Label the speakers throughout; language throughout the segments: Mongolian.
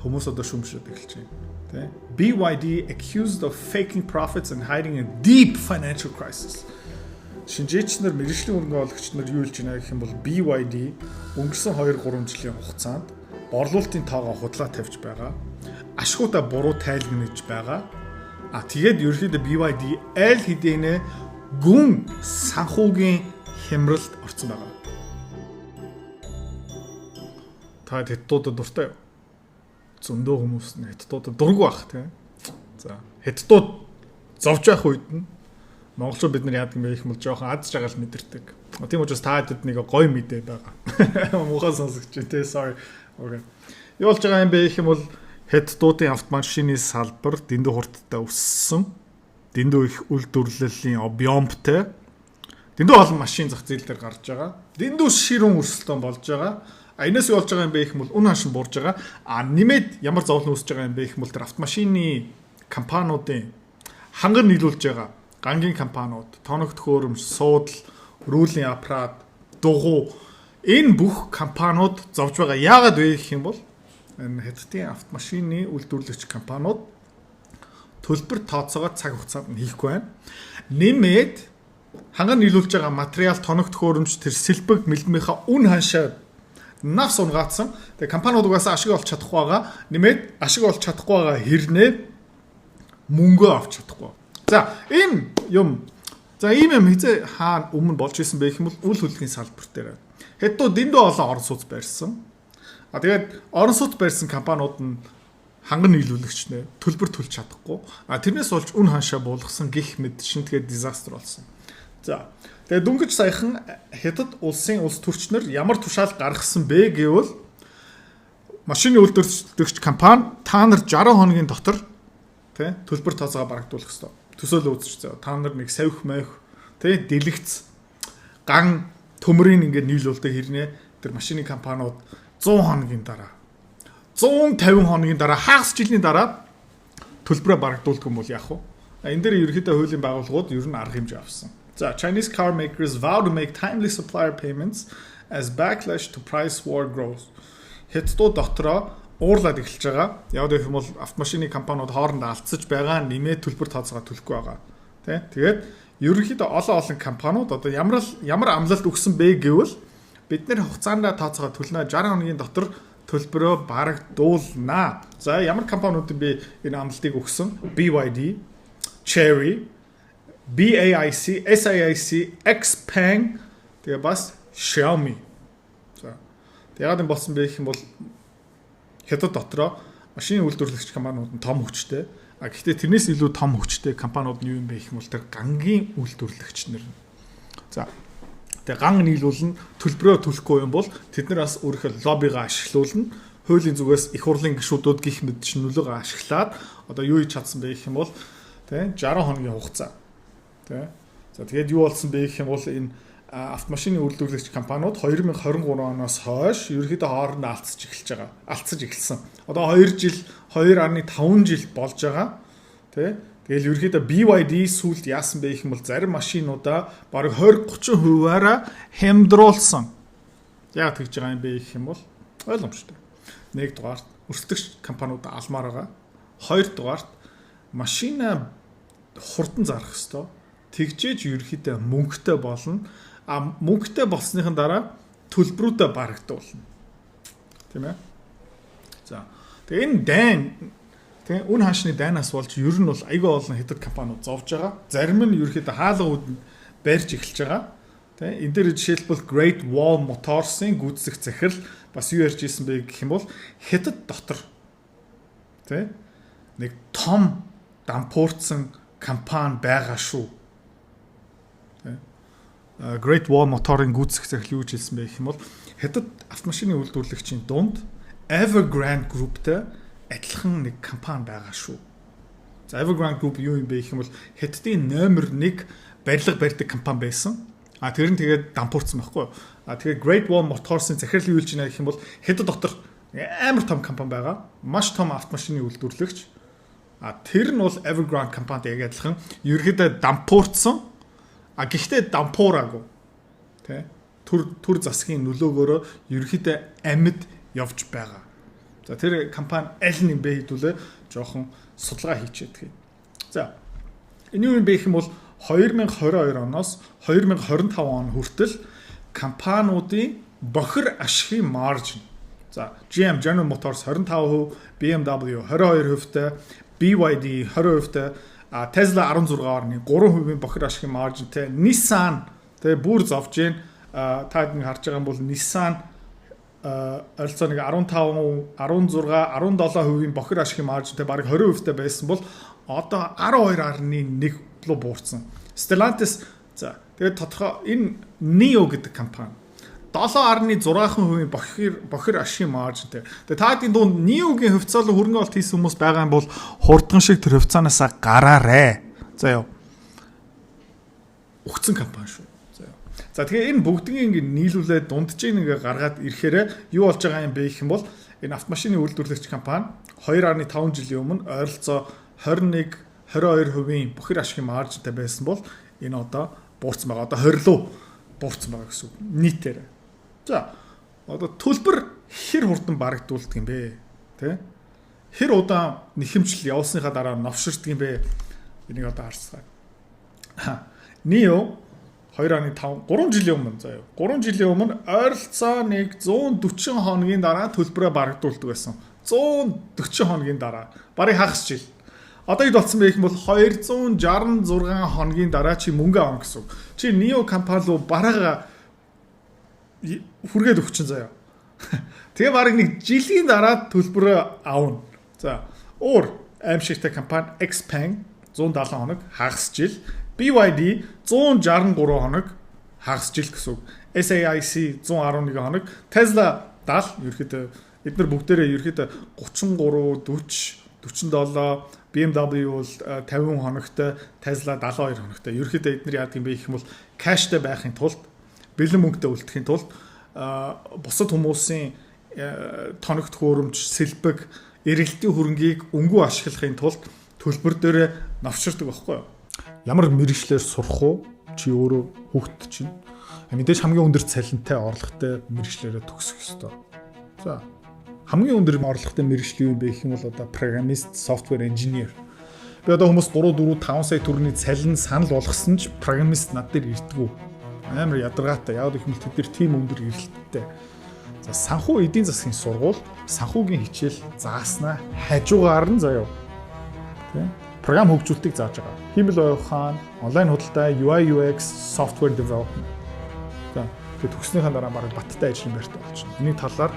Speaker 1: Хүмүүс одоо шүмшээд эхэлж байна. Тэ? BYD accused of faking profits and hiding a deep financial crisis. Шинжээч нар мэргэжлийн хөрөнгө оруулагч нар юу хэлж байна гэх юм бол BYD өнгөрсөн 2-3 жилийн хугацаанд борлуулалтын тоогоо худлаа тавьж байгаа. Ашгуудаа буруу тайлгнаж байгаа. Тэгээд ерөнхийдөө BYD аль хэдийнэ гүн санхүүгийн хямралд орсон байгаа. Та хэдтуудад дуртай юу? Зөндөө хүмүүс нь хэдтуудад дургүй бах тийм. За хэдтууд зовж явах үед нь монголчууд бид нар яадаг юм бэ гэх юм бол жоохон аз жаргал мэдэрдэг. Тийм учраас та хэд нэг гоё мэдээ байгаа. Муухай сонсогч тийм sorry. Окей. Юу болж байгаа юм бэ гэх юм бол хэдтуудын автомашины салбар дэндүү хурдтай өссөн. Дэндүү их үйлдвэрлэлийн объемтой. Дэндүү олон машин зах зээл дээр гарч байгаа. Дэндүү ширүүн өрсөлдөөн болж байгаа. Энэс юу болж байгаа юм бэ гэх юм бол үн ханшин буурж байгаа. Нэмээд ямар зовлон үүсэж байгаа юм бэ гэх юм бол тэр автомашины компаниудын хангар нийлүүлж байгаа гангийн компаниуд, тоног төхөөрөмж, суудал, рүүлийн аппарат, дугуй энэ бүх компаниуд зовж байгаа. Яагаад вэ гэх юм бол энэ хэдтийн автомашины үйлдвэрлэгч компаниуд төлбөр тооцоогоо цаг хугацаанд нь хийхгүй байна. Нэмээд хангар нийлүүлж байгаа материал, тоног төхөөрөмж, тэр сэлбэг мэлбэмийнхаа үн ханшаа навс унгаацсан. Тэгээ компаниуд угаасаа ашиг олж чадахгүй байгаа. Нэмээд ашиг олж чадахгүй байгаа хэрнээ мөнгө авч чадахгүй. За ийм юм хизээ хаана өмнө болж исэн бэ гэх юм бол үл хөдлөлийн салбар дээр. Хэдтүү дэндүү олон орон сууц барьсан. Тэгээд орон сууц барьсан компаниуд нь ханган нийлүүлэгч нэ төлбөр төлж чадахгүй. Тэрнээс болж үн ханшаа буулгасан гих мэд шин тэгээд дизастер болсон. За тэгээд дөнгөж саяхан хятад улсын улс төрчнөр ямар тушаал гаргасан бэ гэвэл машины үйлдвэрлэгч компани та нар 60 хоногийн дотор тий төлбөр тооцоогоо барагдуулах ёстой. Төсөөлөл үзчихсэн. Та нар нэг савих маях тий дэлгэц ган төмрийн ингээд нийлүүлдэг хэрнээ тэр машины компаниуд 100 хоногийн дараа 150 хоногийн дараа хагас жилийн дараа төлбөрөө барагдуулдаг юм бол яах вэ? Энэ дээр ерөнхийдөө хуулийн байгууллагууд ер нь арга хэмжээ авсан. So, Chinese car makers vow to make timely supplier payments as backlash to price war grows. Хэдтүү дотроо уурлаад эхэлж байгаа. Яг гэх юм бол автомашины компаниуд хоорондоо алдсаж байгаа, нэмээд төлбөр тооцоогоо төлөхгүй байгаа. Тэ? Тэгээд ерөнхийдөө олон компаниуд одоо ямар амлалт өгсөн бэ гэвэл бид нэр хугацаанд тооцоогоо төлнө 60 хоногийн дотор төлбөрөө барагдуулнаа. За ямар компаниуд бэ энэ амлалтыг өгсөн? BYD, Chery, BAIC, SAIC, XPeng тэгээ бас Xiaomi. За. Тэгээд энэ болсон бэ гэх юм бол хятад дотроо машины үйлдвэрлэгч компаниуд нь том хүчтэй. Гэхдээ тэрнээс илүү том хүчтэй компаниуд нь юу юм бэ гэх юм бол тэр гангийн үйлдвэрлэгч нар. За. Тэгээ ган нийлүүлнэ төлбөрөө төлөхгүй юм бол тэд нар бас өөрийнхөө лоббигаа ашиглуулна. Хуулийн зүгээс их хурлын гишүүдүүд гих мэд шинүүлгээ ашиглаад одоо юу хийж чадсан бэ гэх юм бол тэ 60 хоногийн хугацаа. Тэ. За тэгээд юу болсон бэ гэх юм бол энэ автомашины үйлдвэрлэгч компаниуд 2023 оноос хойш ерөнхийдөө хоорондоо алдсаж эхэлсэн. Одоо 2 жил 2.5 жил болж байгаа. Тэ. Тэгэл ерөнхийдөө BYD сүүлд яасан бэ гэх юм бол зарим машинуудаа бараг 20-30%-аараа хямдруулсан. Яг тэгж байгаа юм бэ гэх юм бол ойлгомжтой. 1 дугаарт өрсөлдөгч компаниуд алмаар байгаа. 2 дугаарт машина хурдан зарах ёстой. Тэгжээж ерөнхийдөө мөнгөтэй болно. Мөнгөтэй болсныхан дараа төлбөрүүдээ барагдуулна. Тийм ээ. За. Тэгээ энэ дайн тийм үн ханшны дайнаас болж ер нь бол айгүй олон хятад компаниуд зовж байгаа. Зарим нь ерөнхийдөө хаалгууд барьж эхэлж байгаа. Тийм энэ дээр жишээлбэл Great Wall Motors-ын гүйцэтгэх захирал бас юу ярьж ирсэн бэ гэх юм бол хятад дотор тийм нэг том дампуурсан компани байгаа шүү. Great Wall Motor-ын гүйцэтгэх захирал юу хэлсэн бэ гэх юм бол хятад автомашины үйлдвэрлэгчийн дунд Evergrande Group-тэй адилхан нэг компани байгаа шүү. За Evergrande Group юу юм бэ гэх юм бол хятадын номер 1 барилга барьдаг компани байсан. Тэр нь тэгээд дампуурсан байхгүй. Тэгээд Great Wall Motors-ын захирал юу хэлж байна гэх юм бол хятад дотор амар том компани байгаа. Маш том автомашины үйлдвэрлэгч. Тэр нь бол Evergrande компанид яг адилхан ерөөдөө дампуурсан. Гэхдээ дампуураагүй. Тэ? Түр засгийн нөлөөгөөрөө ерөөдөө амьд явж байгаа. За тэр компани аль нь юм бэ хэдүүлээ жоохон судалгаа хийчихэд гэх. За энэ юу юм бэ гэх юм бол 2022 оноос 2025 он хүртэл компаниудын бохир ашигын маржин. За GM General Motors 25%, BMW 22%, BYD 20%, Tesla 16.3% бохир ашигын маржинтай, Nissan тэгээ бүр зовж гин та нэг харж байгаа юм бол Nissan ойролцоо нэг 15, 16, 17% бохир ашигын маржинтай бараг 20% байсан бол одоо 12.1 руу буурсан. Stellantis за тэгээд тодорхой энэ NIO гэдэг компани 7.6% бохир ашигын маржинтай. Тэгээд таадын дунд NIO-гийн хөвцөөлө хөрөнгө оруулалт хийсэн хүмүүс байгаа юм бол хурдхан шиг тэр хөвцөөнаасаа гараарэ. За ёо. Өгцөн компани шүү. За тэгэхээр энэ бүгднийг ингэ нийлүүлээд дунджийг ингээ гаргаад ирэхээр юу болж байгаа юм бэ гэх юм бол энэ автомашины үйлдвэрлэгч компани 2.5 жилийн өмнө ойролцоо 21-22% бохир ашигын маржинтай байсан бол энэ одоо буурсан байгаа. Одоо 20 руу буурсан байгаа гэсэн үг. Нийтээр. За одоо төлбөр хэр хурдан барагдуулдаг юм бэ? Тэ? Хэр удаан нэхэмжил явуулсныхаа дараа новширдаг юм бэ? Энийг одоо харцгаая. NIO 2.5 3 жилийн өмнө заяа. 3 жилийн өмнө ойролцоо нэг 140 хоногийн дараа төлбөрөө барагдуулдаг байсан. 140 хоногийн дараа. Барыг хагас жил. Одоо хэд болсон бэ гэх юм бол 266 хоногийн дараа чи мөнгө авах гэсэн. Чи NIO компани руу бараага хүргээд өгчин заяа. Тэгээ барыг нэг жилийн дараа төлбөрөө авна. За, өөр аимшигтай компани Xpeng 170 хоног хагас жил, BYD 163 хоног хагас жил гэсэн. SAIC 111 хоног, Tesla 70 ерөөхдөө эдгээр бүгдээрээ ерөөхдөө 33, 40, 47, BMW бол 50 хоногтой, Tesla 72 хоногтой. Ерөөхдөө эдгээр яадаг юм бэ гэх юм бол кэштэй байхын тулд, бэлэн мөнгөтэй үлдэхин тулд бусад хүмүүсийн тоногт хөөрөмж, сэлбэг, эргэлтийн хөрөнгийг өнгөө ашиглахын тулд төлбөр дээр навчирдаг байхгүй юу? Ямар мэрэгчлэр сурах уу? Чи өөрөө хүүхэд чинь мэдээж хамгийн өндөр цалинтай орлоготой мэрэгчлэрээ төгсөх ёстой. За хамгийн өндөр орлоготой мэрэгжил юу юм бэ гэх юм бол одоо программист, software engineer. Би одоо хүмүүс 3, 4, 5 сая төгрөгийн цалин санал болгосон ч программист над дээр ирдэггүй. Амар ядаргаатай. Яг их юм тэд нар тим өндөр ирэлттэй. За санхүү эдийн засгийн сургууль санхүүгийн хичээл зааснаа хажуугаар нь заяа. Тэ? Програм хөгжүүлэлтийг зааж байгаа. Хиймэл ухаан, онлайн худалдаа, UI UX, software development. За тэгээд төгснөхийн дараа бараг баттай ажлын байрт болж байна. Энийг талаар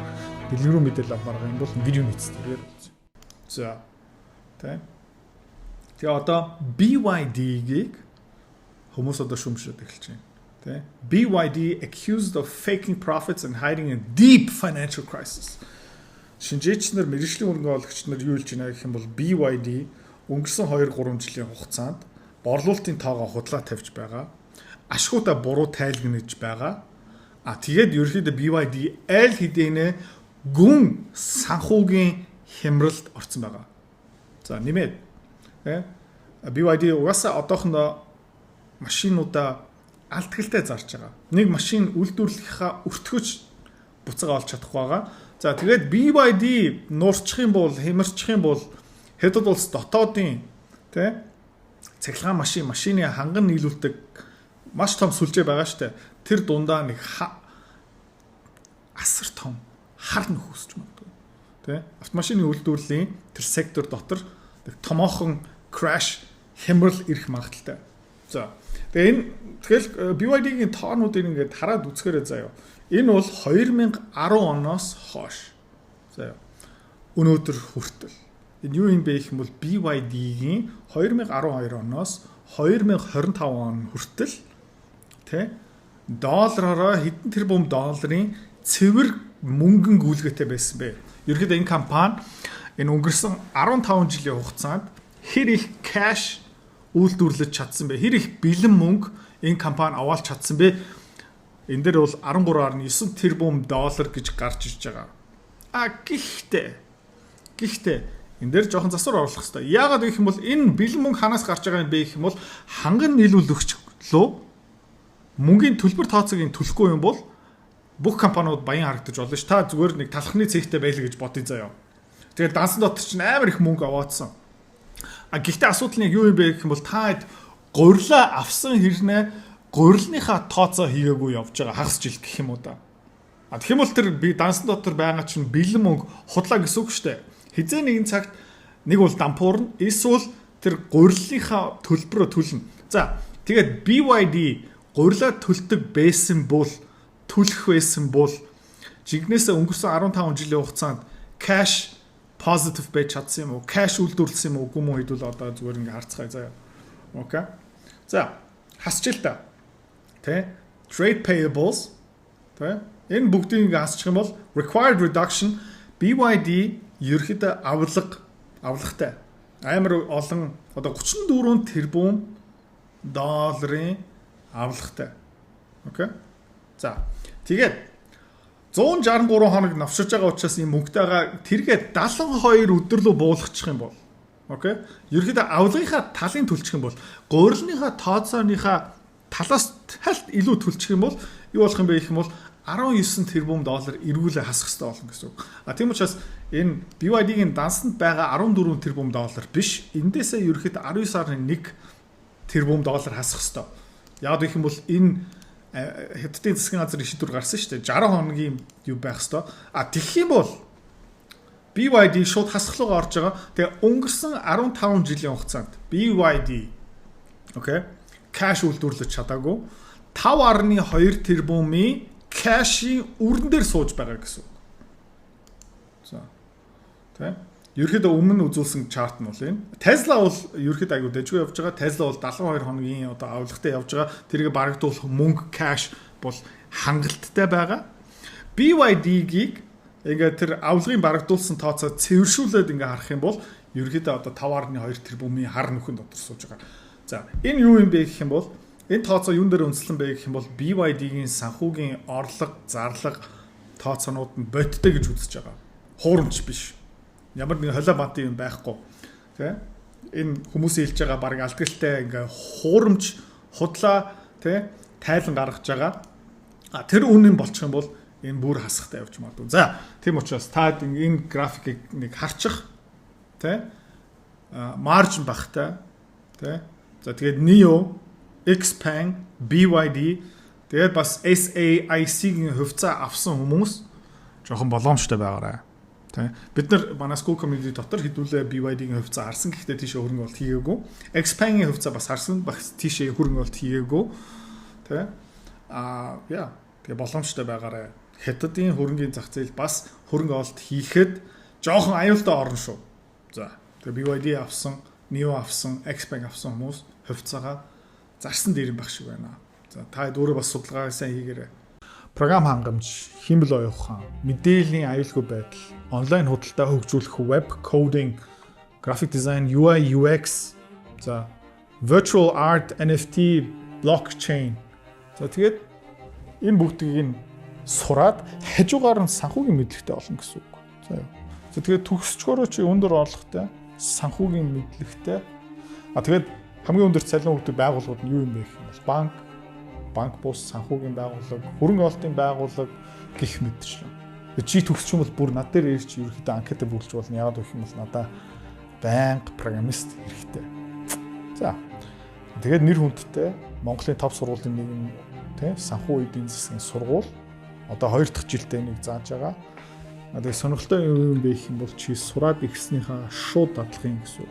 Speaker 1: дэлгэрүү мэдээлэл авмаар байгаа юм бол видео нийцлэгээр үзье. За. Тэ? Тэгээ одоо BYD-ийг хүмүүс одоо шүмжлээд эхэлж байна. Тэ? BYD accused of faking profits and hiding a deep financial crisis. Шинжээч нар мэргэжлийн хөрөнгө оруулагч нар юу хэлж байна гэх юм бол BYD өнгөрсөн 2-3 жилийн хугацаанд борлуулалтын тоогоо худлаа тавьж байгаа. Ашгуудаа буруу тайлгнаж байгаа. Тэгээд ерөөхдөө BYD аль хэдийнэ гүн санхүүгийн хямралд орсон байгаа. За нэмээд BYD угаасаа одоохондоо машинуудаа алтгалтай зарж байгаа. Нэг машин үйлдвэрлэхийнхаа өртгөж буцаага олж чадахгүй байгаа. За тэгээд BYD нуурчих юм бол хямарчих юм бол хэдд улс дотоодын тэ цахилгаан машины ханган нийлүүлдэг маш том сүлжээ байгаа штэ. Тэр дундаа нэг асар том хар нөхөсч магадгүй. Тэ автомашины үйлдвэрлэлийн тэр сектор дотор нэг томоохон crash хямрал ирэх магадaltaй. За тэгэл BYD-гийн тоонуудыг ингээд хараад үзэхээрээ заяа. Энэ бол 2010 оноос хойш. Заяа. Өнөөдөр хүртэл энэ юу юм бэ гэх юм бол BYD-гийн 2012 оноос 2025 он хүртэл тэ доллараараа хэдэн тэрбум долларын цэвэр мөнгөн гүйлгээтэй байсан бэ. Ерөнхийдөө энэ компани энэ өнгөрсөн 15 жилийн хугацаанд хэр их кэш үйлдвэрлэж чадсан бэ? Хэр их бэлэн мөнгө энэ компани аваалж чадсан бэ? Энэ дээр бол 13.9 тэрбум доллар гэж гарч ирж байгаа. Гэхдээ энэ дээр жоохон засвар оруулах хэрэгтэй. Яагаад гэх юм бол энэ бэлэн мөнгө ханаас гарч байгаа юм бэ гэх юм бол ханган нийлүүлэгч лөө мөнгөний төлбөр тооцоог төлөхгүй юм бол бүх компаниуд баян харагдаж болно ш. Та зүгээр нэг талхны цэгтэй байлаа гэж бодъё заяа. Тэгээд дансан дотор чинь амар их мөнгө аваадсан. Гэхдээ асуудал нь юу юм бэ гэх юм бол та гурилаа авсан хэрнээ гурилныхаа тооцоо хийгээгүй явж байгаа хагас жил гэх юм уу да. Тэгэх юм бол тэр би дансан дотор байгаа чинь бэлэн мөнгө худлаа гэсэн үг шүү дээ. Хизээ нэгэн цагт нэг бол дампуурна, эсвэл тэр гурилынхаа төлбөрөө төлнө. За тэгээд BYD гурилаа төлдөг байсан бол төлөх байсан бол жигнэсээ өнгөрсөн 15 жилийн хугацаанд cash positive байж чадсан юм уу? Cash үйлдвэрлэсэн юм уу? Үгүй мөн хэдүүл одоо зүгээр ингээ харцгаая заяа. Окей. За хасчих л та. Тэ? Trade payables. Тэ? Энэ бүгдийг ингээ хасчих юм бол required reduction BYD ерөөхдөө авлагатай. Амар олон одоо 34 тэрбум долларын авлагатай. Окей. За тэгээд 163 хоног навшиж байгаа учраас ийм мөнгөтэйгээ тэргээ 72 өдөр рүү буулгачих юм бол окей. Ерөөхдөө авлагынхаа талын төлчих юм бол гурилныхаа тооцооныхаа талаас тальт илүү төлчих юм бол юу болох юм бэ гэх юм бол 19 тэрбум доллар эргүүлээ хасах хэрэгтэй болно гэсэн үг. Тийм учраас энэ BYD-ийн дансанд байгаа 14 тэрбум доллар биш. Эндээсээ ерөөхдөө 19.1 тэрбум доллар хасах хэрэгтэй. Яг гэх юм бол энэ Хятадын засгийн газрын шийдвэр гарсан шүү дээ. 60 хоногийн юу байх хэвээр. Тэгэх юм бол BYD шууд хасгалгаа орж байгаа. Тэгээ өнгөрсөн 15 жилийн хугацаанд BYD окей кэш үйлдвэрлэж чадаагүй 5.2 тэрбумын кэшийн үрдэн дээр сууж байгаа гэсэн үг. За. Тэ? Ерөөхдөө өмнө үзүүлсэн чарт нь бол энэ. Tesla бол ерөөхдөө аягүй дэжгүй явж байгаа. Tesla бол 72 хоногийн одоо авлагатай явж байгаа. Тэрийг барагдуулах мөнгө cash бол хангалттай байгаа. BYD-гийг ингээд тэр авлагын барагдуулсан тооцоо цэвэршүүлээд ингээд харах юм бол ерөөхдөө одоо 5.2 тэрбумын хар нүхэн дотор сууж байгаа. За, энэ юу юм бэ гэх юм бол энэ тооцоо юун дээр үндэслэн бэ гэх юм бол BYD-гийн санхүүгийн орлого, зарлага тооцоонууд нь бодиттой гэж үзэж байгаа. Хуурамч биш. Ямар нэг холио бантын юм байхгүй. Тэ? Энэ хүмүүсийн хэлж байгаа баг алдгалтай ингээ хуурамч худлаа тэ тайлан гаргаж байгаа. Тэр үнэн болчих юм бол энэ бүр хасахтай явж магадгүй. За, тийм учраас та энэ графикийг нэг харчих тэ маржин багтай тэ. За тэгээд NIO, XPeng, BYD тэгээд бас SAIC-ийн хувьцаа авсан хүмүүс жоохон боломжтой байгаарай. Бид нар манай school community дотор хэдүүлээ BYD-ийн хувьцаа харсан. Гэхдээ тийшээ хөрөнгө олт хийгээгүй. XPeng-ийн хувьцаа бас харсан. Багс тийшээ хөрөнгө олт хийгээгүй. Тэ? Тэгээ боломжтой байгаарай. Хятадын хөрөнгөний зах зээл бас хөрөнгө олт хийхэд жоохон аюултай орно шүү. За. Тэгээ BYD авсан, NIO авсан, XPeng авсан хүмүүс хувьцаагаа зарсан дээр юм байх шиг байна. За та өөрөө бас судалгаа сайн хийгээрэй. Програм хангамж, хэмбэл оюун ухаан, мэдээллийн аюулгүй байдал, онлайн худалдаа хөгжүүлэх web coding, graphic design, UI UX, за virtual art, NFT, blockchain. За тэгээд энэ бүгдийг нь сураад хажуугаар нь санхүүгийн мэдлэгтэй болно гэсэн үг. За тэгээд төгсчгөөрөө чи өндөр орлоготой, санхүүгийн мэдлэгтэй. Тэгээд хамгийн өндөр цалин өгдөг байгууллагууд нь юу юм бэ гэх юм бол банк бус, санхүүгийн байгууллага, хөрөнгө олонтын байгууллага гэх мэтчлэн. Чи төгсч юм бол бүр над дээр ирж ерөөхдөө анкета бүрэлж болно. Яагаад гэх юм бол надаа байнга программист хэрэгтэй. За. Тэгээд нэр хүндтэй Монголын топ сургуулийн нэг нь тий санхүү эдийн засгийн сургууль одоо 2 дахь жилдээ нэг зааж байгаа. Тэгээд сонирхолтой юм бэ гэх юм бол чи сураад ирснийхаа шууд дадлахын гэсэн.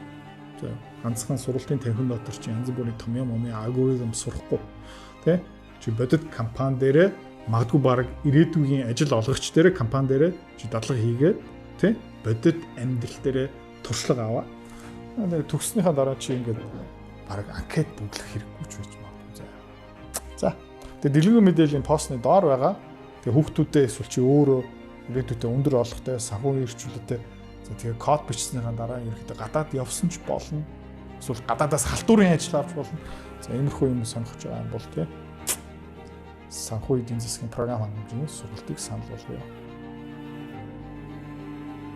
Speaker 1: За ганцхан сургуулийн танхим дотор чи янз бүрийн том юм алгоритм сурахгүй тий чи бодит компани дээрээ магадгүй баг ирээдүйн ажил олгогч дээрээ компани дээрээ чи дадлага хийгээд тий бодит амьдрал дээрээ туршлага аваа. Тэгээд төгснөхийн дараа чи ингээд баг анкет бүглэх хэрэггүй ч байж магадгүй. За. Тэгээд дэлгүүр мэдээллийн постны доор байгаа. Тэгээд хүүхдүүдээ эсвэл чи өөрөө ирээдүйдээ өндөр орлоготой санхүүгийн эрхчлөлтөд за тэгээд код бичснийхаа дараа ерөөхдөө гадаад явсан ч болно. Эсвэл гадаадаас халтурын ажил авч болно. За иймэрхүү юм сонирхож байгаа юм бол тий санхүү эдийн засгийн програм хангамжийн сургалтыг санал болгоё.